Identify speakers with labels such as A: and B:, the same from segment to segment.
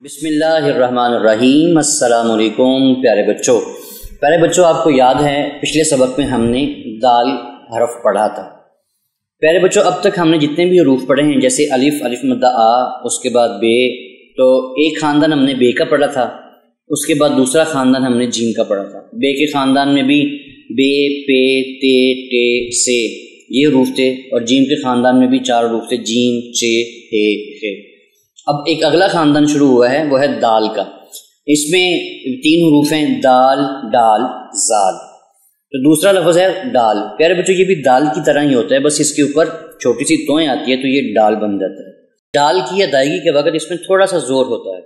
A: بسم اللہ الرحمن الرحیم۔ السلام علیکم پیارے بچوں، آپ کو یاد ہے پچھلے سبق میں ہم نے دال حرف پڑھا تھا۔ پیارے بچوں، اب تک ہم نے جتنے بھی حروف پڑھے ہیں، جیسے الف مدہ آ، اس کے بعد بے، تو ایک خاندان ہم نے بے کا پڑھا تھا، اس کے بعد دوسرا خاندان ہم نے جیم کا پڑھا تھا۔ بے کے خاندان میں بھی بے، پے، تے، ٹے، سے یہ حروف تھے، اور جیم کے خاندان میں بھی 4 حروف تھے، جیم، چے، ہے، خے۔ اب ایک اگلا خاندان شروع ہوا ہے، وہ ہے دال کا۔ اس میں 3 حروف ہیں، دال، ڈال، زال۔ تو دوسرا لفظ ہے ڈال۔ پیارے بچوں، یہ بھی دال کی طرح ہی ہوتا ہے، بس اس کے اوپر چھوٹی سی توئیں آتی ہے تو یہ ڈال بن جاتا ہے۔ ڈال کی ادائیگی کے وقت اس میں تھوڑا سا زور ہوتا ہے۔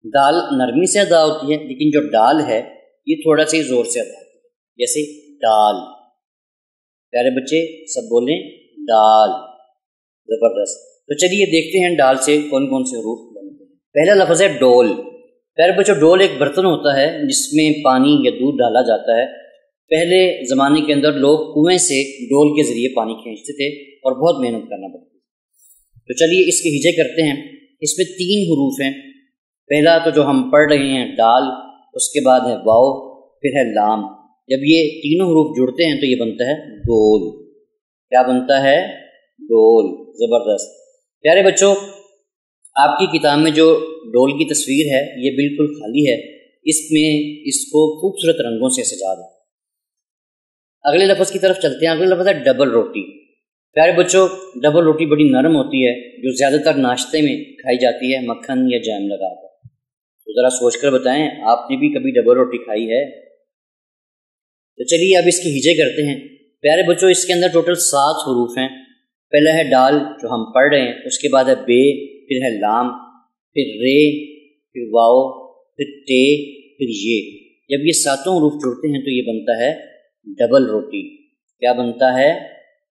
A: دال نرمی سے ادا ہوتی ہے، لیکن جو ڈال ہے یہ تھوڑا سا زور سے ادا ہوتی ہے، جیسے ڈال۔ پیارے بچے سب بولیں ڈال، زبردست۔ تو چلیے دیکھتے ہیں ڈال سے کون کون سے حروف بنتے ہیں۔ پہلا لفظ ہے ڈول۔ پیارے بچوں، ڈول ایک برتن ہوتا ہے جس میں پانی یا دودھ ڈالا جاتا ہے۔ پہلے زمانے کے اندر لوگ کنویں سے ڈول کے ذریعے پانی کھینچتے تھے اور بہت محنت کرنا پڑتی تھی۔ تو چلیے اس کے ہجے کرتے ہیں۔ اس میں 3 حروف ہیں۔ پہلا تو جو ہم پڑھ رہے ہیں ڈال، اس کے بعد ہے واو، پھر ہے لام۔ جب یہ تینوں حروف جڑتے ہیں تو یہ بنتا ہے ڈول۔ کیا بنتا ہے؟ ڈول، زبردست۔ پیارے بچوں، آپ کی کتاب میں جو ڈول کی تصویر ہے یہ بالکل خالی ہے، اس میں اس کو خوبصورت رنگوں سے سجا دیں۔ اگلے لفظ کی طرف چلتے ہیں۔ اگلا لفظ ہے ڈبل روٹی۔ پیارے بچوں، ڈبل روٹی بڑی نرم ہوتی ہے، جو زیادہ تر ناشتے میں کھائی جاتی ہے مکھن یا جیم لگا کر۔ تو ذرا سوچ کر بتائیں، آپ نے بھی کبھی ڈبل روٹی کھائی ہے؟ تو چلیے اب اس کی ہجے کرتے ہیں۔ پیارے بچوں، اس کے اندر ٹوٹل 7 حروف ہیں۔ پہلا ہے ڈال جو ہم پڑھ رہے ہیں، اس کے بعد ہے بے، پھر ہے لام، پھر رے، پھر واو، پھر ٹے، پھر یہ۔ جب یہ 7 حروف جڑتے ہیں تو یہ بنتا ہے ڈبل روٹی۔ کیا بنتا ہے؟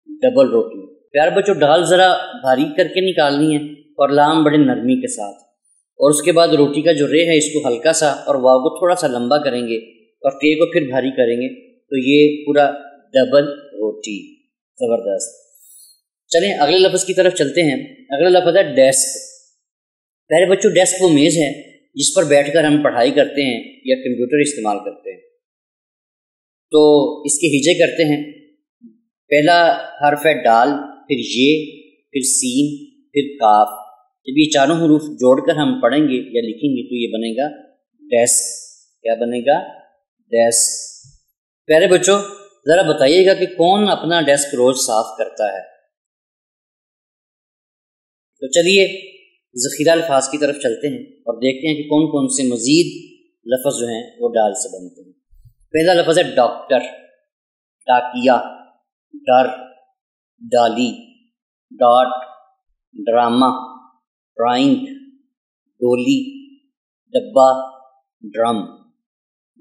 A: ڈبل روٹی۔ پیارے بچوں، ڈال ذرا باریک کر کے نکالنی ہے اور لام بڑے نرمی کے ساتھ، اور اس کے بعد روٹی کا جو رے ہے اس کو ہلکا سا اور واو کو تھوڑا سا لمبا کریں گے اور ٹے کو پھر بھاری کریں گے تو یہ پورا ڈبل روٹی، زبردست۔ چلیں اگلے لفظ کی طرف چلتے ہیں۔ اگلا لفظ ہے ڈیسک۔ پیارے بچوں، ڈیسک وہ میز ہے جس پر بیٹھ کر ہم پڑھائی کرتے ہیں یا کمپیوٹر استعمال کرتے ہیں۔ تو اس کے ہجے کرتے ہیں۔ پہلا حرف ہے ڈال، پھر یہ، پھر سین، پھر کاف۔ جب یہ 4 حروف جوڑ کر ہم پڑھیں گے یا لکھیں گے تو یہ بنے گا ڈیسک۔ کیا بنے گا؟ ڈیسک۔ پیارے بچوں، ذرا بتائیے گا کہ کون اپنا ڈیسک روز صاف کرتا ہے؟ تو چلیے ذخیرہ الفاظ کی طرف چلتے ہیں اور دیکھتے ہیں کہ کون کون سے مزید لفظ جو ہیں وہ ڈال سے بنتے ہیں۔ پہلا لفظ ہے ڈاکٹر، ڈاکیا، ڈر، ڈالی، ڈاٹ، ڈرامہ، ڈرائنگ، ڈولی، ڈبہ، ڈرم۔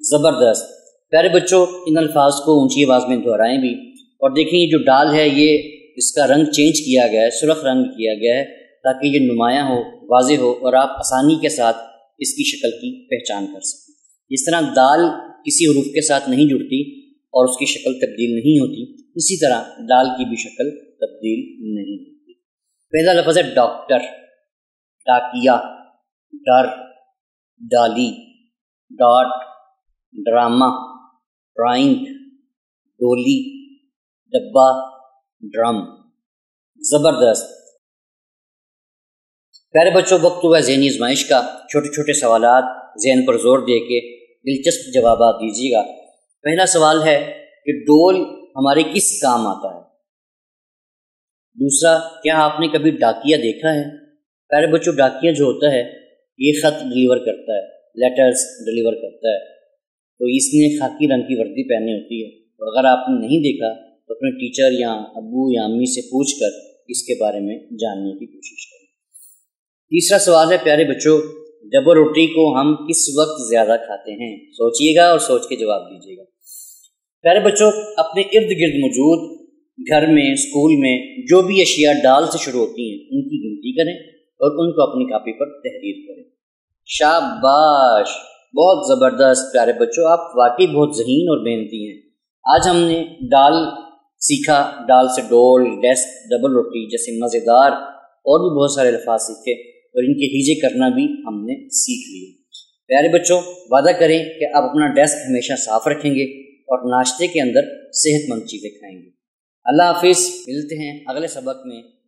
A: زبردست۔ پیارے بچوں، ان الفاظ کو اونچی آواز میں دہرائیں بھی، اور دیکھیں یہ جو ڈال ہے یہ اس کا رنگ چینج کیا گیا ہے، سرخ رنگ کیا گیا ہے تاکہ یہ نمایاں ہو، واضح ہو اور آپ آسانی کے ساتھ اس کی شکل کی پہچان کر سکیں۔ جس طرح دال کسی حروف کے ساتھ نہیں جڑتی اور اس کی شکل تبدیل نہیں ہوتی، اسی طرح ڈال کی بھی شکل تبدیل نہیں ہوتی۔ پہلا لفظ ہے ڈاکٹر، ڈاکیا، ڈر، ڈالی، ڈاٹ، ڈرامہ، ڈرائنگ، ڈولی، ڈبہ، ڈرم۔ زبردست۔ پیارے بچوں، وقت ہوا ذہنی آزمائش کا۔ چھوٹے چھوٹے سوالات ذہن پر زور دے کے دلچسپ جوابات دیجیے گا۔ پہلا سوال ہے کہ ڈول ہمارے کس کام آتا ہے؟ دوسرا، کیا آپ نے کبھی ڈاکیا دیکھا ہے؟ پیارے بچوں، ڈاکیا جو ہوتا ہے یہ خط ڈلیور کرتا ہے، لیٹرز ڈلیور کرتا ہے، تو اس نے خاکی رنگ کی وردی پہنی ہوتی ہے۔ تو اگر آپ نے نہیں دیکھا تو اپنے ٹیچر یا ابو یا امی سے پوچھ کر اس کے بارے میں جاننے کی کوشش کریں۔ تیسرا سوال ہے پیارے بچوں، ڈبل روٹی کو ہم کس وقت زیادہ کھاتے ہیں؟ سوچئے گا اور سوچ کے جواب دیجیے گا۔ پیارے بچوں، اپنے ارد گرد موجود گھر میں، اسکول میں جو بھی اشیاء ڈال سے شروع ہوتی ہیں ان کی گنتی کریں اور ان کو اپنی کاپی پر تحریر کریں۔ شاباش، بہت زبردست۔ پیارے بچوں، آپ واقعی بہت ذہین اور محنتی ہیں۔ آج ہم نے ڈال سیکھا، ڈال سے ڈول، ڈیسک، ڈبل روٹی جیسے مزیدار اور بھی بہت سارے الفاظ سیکھے۔ اور ان کے ہیجے کرنا بھی ہم نے سیکھ لیے۔ پیارے بچوں، وعدہ کریں کہ آپ اپنا ڈیسک ہمیشہ صاف رکھیں گے اور ناشتے کے اندر صحت مند چیزیں کھائیں گے۔ اللہ حافظ، ملتے ہیں اگلے سبق میں۔